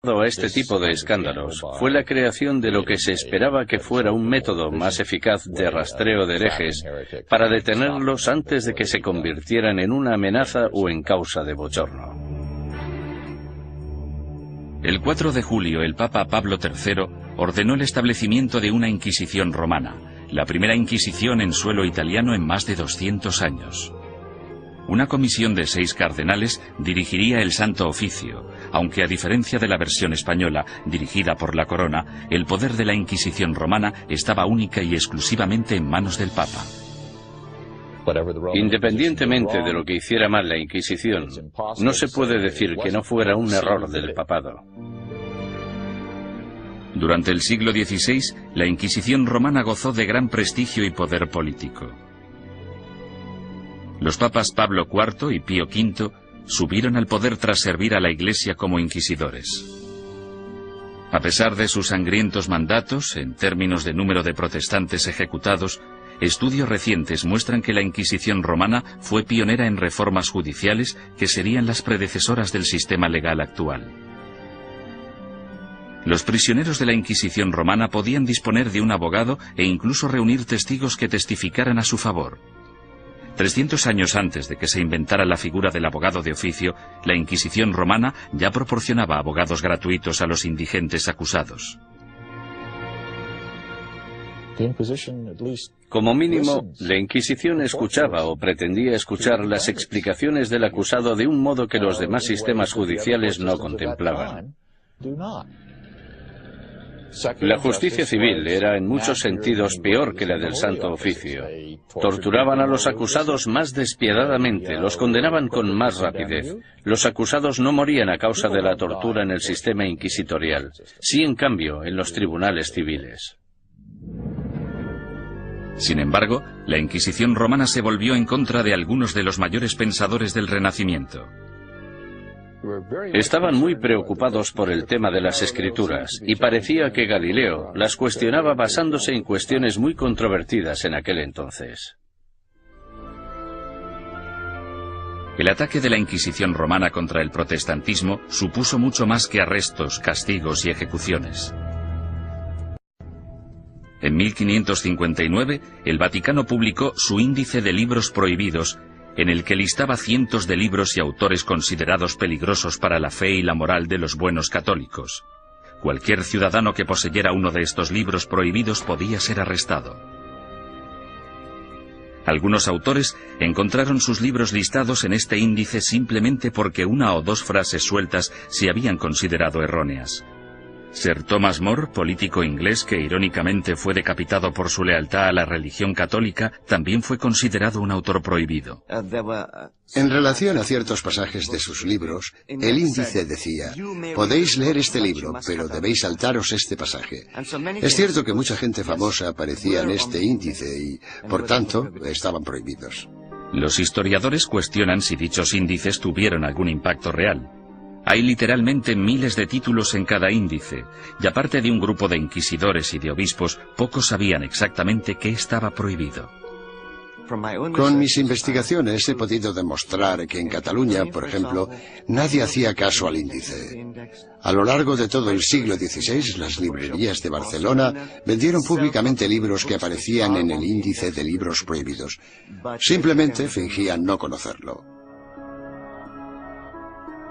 A este tipo de escándalos fue la creación de lo que se esperaba que fuera un método más eficaz de rastreo de herejes para detenerlos antes de que se convirtieran en una amenaza o en causa de bochorno. El 4 de julio el Papa Pablo III ordenó el establecimiento de una Inquisición romana, la primera Inquisición en suelo italiano en más de 200 años. Una comisión de 6 cardenales dirigiría el Santo Oficio, aunque a diferencia de la versión española, dirigida por la corona, el poder de la Inquisición romana estaba única y exclusivamente en manos del Papa. Independientemente de lo que hiciera mal la Inquisición, no se puede decir que no fuera un error del papado. Durante el siglo XVI, la Inquisición romana gozó de gran prestigio y poder político. Los papas Pablo IV y Pío V subieron al poder tras servir a la Iglesia como inquisidores. A pesar de sus sangrientos mandatos, en términos de número de protestantes ejecutados, estudios recientes muestran que la Inquisición romana fue pionera en reformas judiciales que serían las predecesoras del sistema legal actual. Los prisioneros de la Inquisición romana podían disponer de un abogado e incluso reunir testigos que testificaran a su favor. 300 años antes de que se inventara la figura del abogado de oficio, la Inquisición romana ya proporcionaba abogados gratuitos a los indigentes acusados. Como mínimo, la Inquisición escuchaba o pretendía escuchar las explicaciones del acusado de un modo que los demás sistemas judiciales no contemplaban. La justicia civil era en muchos sentidos peor que la del Santo Oficio. Torturaban a los acusados más despiadadamente, los condenaban con más rapidez. Los acusados no morían a causa de la tortura en el sistema inquisitorial, sí en cambio en los tribunales civiles. Sin embargo, la Inquisición romana se volvió en contra de algunos de los mayores pensadores del Renacimiento. Estaban muy preocupados por el tema de las escrituras, y parecía que Galileo las cuestionaba basándose en cuestiones muy controvertidas en aquel entonces. El ataque de la Inquisición romana contra el protestantismo supuso mucho más que arrestos, castigos y ejecuciones. En 1559, el Vaticano publicó su Índice de Libros Prohibidos, en el que listaba cientos de libros y autores considerados peligrosos para la fe y la moral de los buenos católicos. Cualquier ciudadano que poseyera uno de estos libros prohibidos podía ser arrestado. Algunos autores encontraron sus libros listados en este índice simplemente porque una o dos frases sueltas se habían considerado erróneas. Sir Thomas More, político inglés que irónicamente fue decapitado por su lealtad a la religión católica, también fue considerado un autor prohibido. En relación a ciertos pasajes de sus libros, el índice decía: podéis leer este libro, pero debéis saltaros este pasaje. Es cierto que mucha gente famosa aparecía en este índice y, por tanto, estaban prohibidos. Los historiadores cuestionan si dichos índices tuvieron algún impacto real. Hay literalmente miles de títulos en cada índice, y aparte de un grupo de inquisidores y de obispos, pocos sabían exactamente qué estaba prohibido. Con mis investigaciones he podido demostrar que en Cataluña, por ejemplo, nadie hacía caso al índice. A lo largo de todo el siglo XVI, las librerías de Barcelona vendieron públicamente libros que aparecían en el índice de libros prohibidos. Simplemente fingían no conocerlo.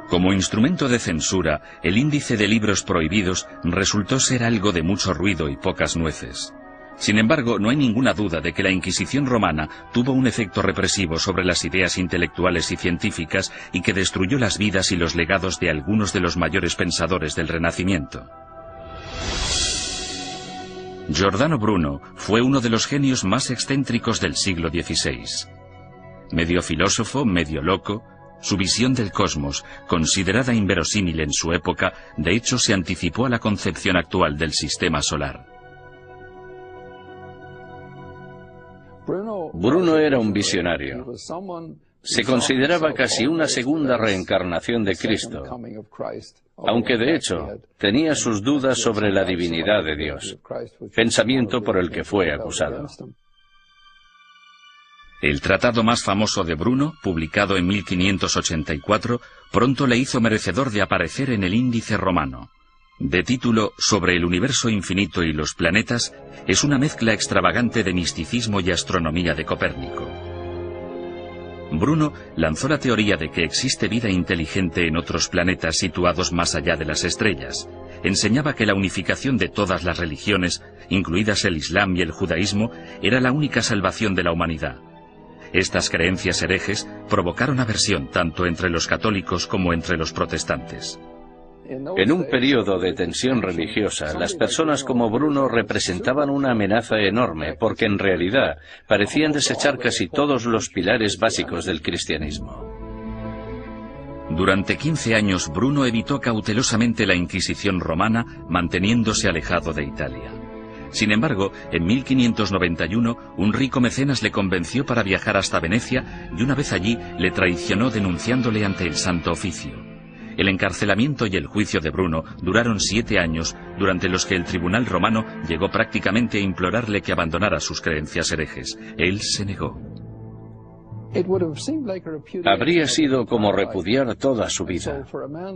Como instrumento de censura, el índice de libros prohibidos resultó ser algo de mucho ruido y pocas nueces. Sin embargo, no hay ninguna duda de que la Inquisición romana tuvo un efecto represivo sobre las ideas intelectuales y científicas y que destruyó las vidas y los legados de algunos de los mayores pensadores del Renacimiento. Giordano Bruno fue uno de los genios más excéntricos del siglo XVI. Medio filósofo, medio loco, su visión del cosmos, considerada inverosímil en su época, de hecho se anticipó a la concepción actual del sistema solar. Bruno era un visionario. Se consideraba casi una segunda reencarnación de Cristo, aunque de hecho tenía sus dudas sobre la divinidad de Dios, pensamiento por el que fue acusado. El tratado más famoso de Bruno, publicado en 1584, pronto le hizo merecedor de aparecer en el índice romano. De título Sobre el universo infinito y los planetas, es una mezcla extravagante de misticismo y astronomía de Copérnico. Bruno lanzó la teoría de que existe vida inteligente en otros planetas situados más allá de las estrellas. Enseñaba que la unificación de todas las religiones, incluidas el Islam y el judaísmo, era la única salvación de la humanidad. Estas creencias herejes provocaron aversión tanto entre los católicos como entre los protestantes. En un periodo de tensión religiosa, las personas como Bruno representaban una amenaza enorme porque en realidad parecían desechar casi todos los pilares básicos del cristianismo. Durante 15 años Bruno evitó cautelosamente la Inquisición romana, manteniéndose alejado de Italia. Sin embargo, en 1591, un rico mecenas le convenció para viajar hasta Venecia y una vez allí le traicionó denunciándole ante el Santo Oficio. El encarcelamiento y el juicio de Bruno duraron 7 años, durante los que el tribunal romano llegó prácticamente a implorarle que abandonara sus creencias herejes. Él se negó. Habría sido como repudiar toda su vida.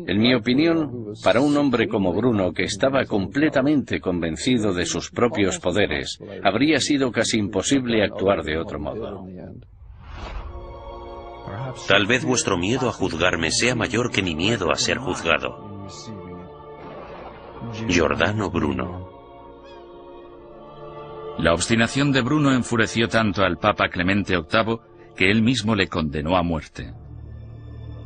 En mi opinión, para un hombre como Bruno, que estaba completamente convencido de sus propios poderes, habría sido casi imposible actuar de otro modo. Tal vez vuestro miedo a juzgarme sea mayor que mi miedo a ser juzgado. Giordano Bruno. La obstinación de Bruno enfureció tanto al Papa Clemente VIII que él mismo le condenó a muerte.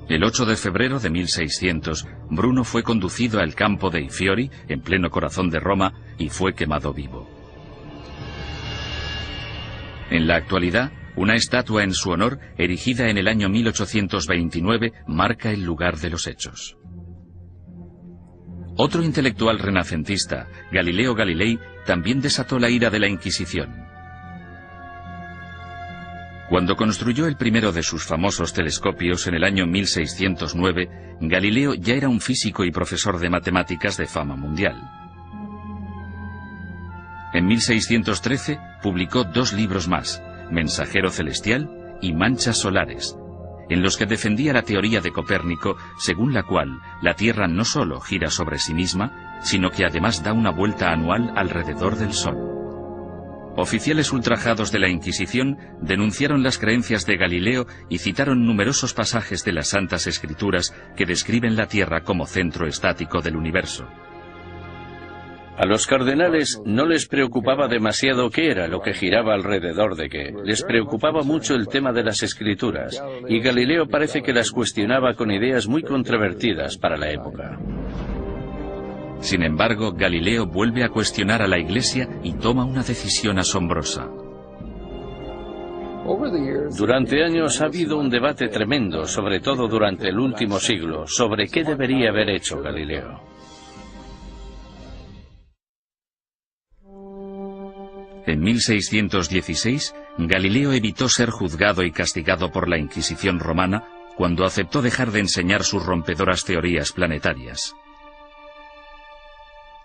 El 8 de febrero de 1600, Bruno fue conducido al campo de I Fiori, en pleno corazón de Roma, y fue quemado vivo. En la actualidad, una estatua en su honor, erigida en el año 1829, marca el lugar de los hechos. Otro intelectual renacentista, Galileo Galilei, también desató la ira de la Inquisición. Cuando construyó el primero de sus famosos telescopios en el año 1609, Galileo ya era un físico y profesor de matemáticas de fama mundial. En 1613 publicó 2 libros más, Mensajero Celestial y Manchas Solares, en los que defendía la teoría de Copérnico, según la cual la Tierra no solo gira sobre sí misma, sino que además da una vuelta anual alrededor del Sol. Oficiales ultrajados de la Inquisición denunciaron las creencias de Galileo y citaron numerosos pasajes de las Santas Escrituras que describen la Tierra como centro estático del universo. A los cardenales no les preocupaba demasiado qué era lo que giraba alrededor de qué. Les preocupaba mucho el tema de las escrituras, y Galileo parece que las cuestionaba con ideas muy controvertidas para la época. Sin embargo, Galileo vuelve a cuestionar a la Iglesia y toma una decisión asombrosa. Durante años ha habido un debate tremendo, sobre todo durante el último siglo, sobre qué debería haber hecho Galileo. En 1616, Galileo evitó ser juzgado y castigado por la Inquisición romana cuando aceptó dejar de enseñar sus rompedoras teorías planetarias.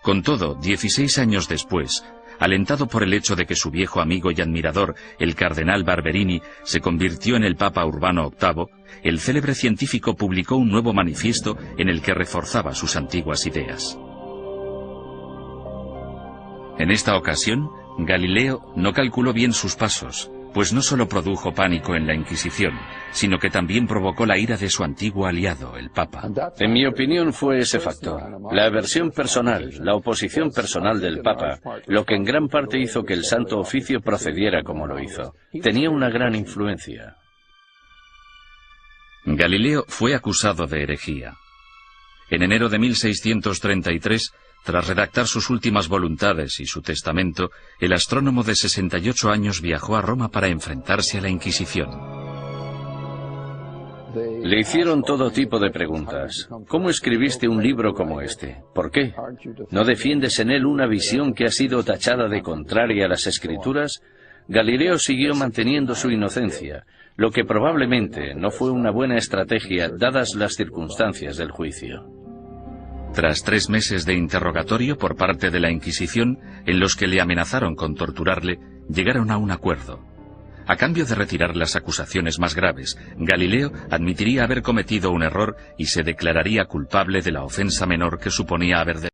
Con todo, 16 años después, alentado por el hecho de que su viejo amigo y admirador, el cardenal Barberini, se convirtió en el Papa Urbano VIII, el célebre científico publicó un nuevo manifiesto en el que reforzaba sus antiguas ideas. En esta ocasión, Galileo no calculó bien sus pasos, pues no solo produjo pánico en la Inquisición, sino que también provocó la ira de su antiguo aliado, el Papa. En mi opinión fue ese factor, la aversión personal, la oposición personal del Papa, lo que en gran parte hizo que el Santo Oficio procediera como lo hizo. Tenía una gran influencia. Galileo fue acusado de herejía. En enero de 1633, tras redactar sus últimas voluntades y su testamento, el astrónomo de 68 años viajó a Roma para enfrentarse a la Inquisición. Le hicieron todo tipo de preguntas. ¿Cómo escribiste un libro como este? ¿Por qué? ¿No defiendes en él una visión que ha sido tachada de contraria a las Escrituras? Galileo siguió manteniendo su inocencia, lo que probablemente no fue una buena estrategia dadas las circunstancias del juicio. Tras 3 meses de interrogatorio por parte de la Inquisición, en los que le amenazaron con torturarle, llegaron a un acuerdo. A cambio de retirar las acusaciones más graves, Galileo admitiría haber cometido un error y se declararía culpable de la ofensa menor que suponía haber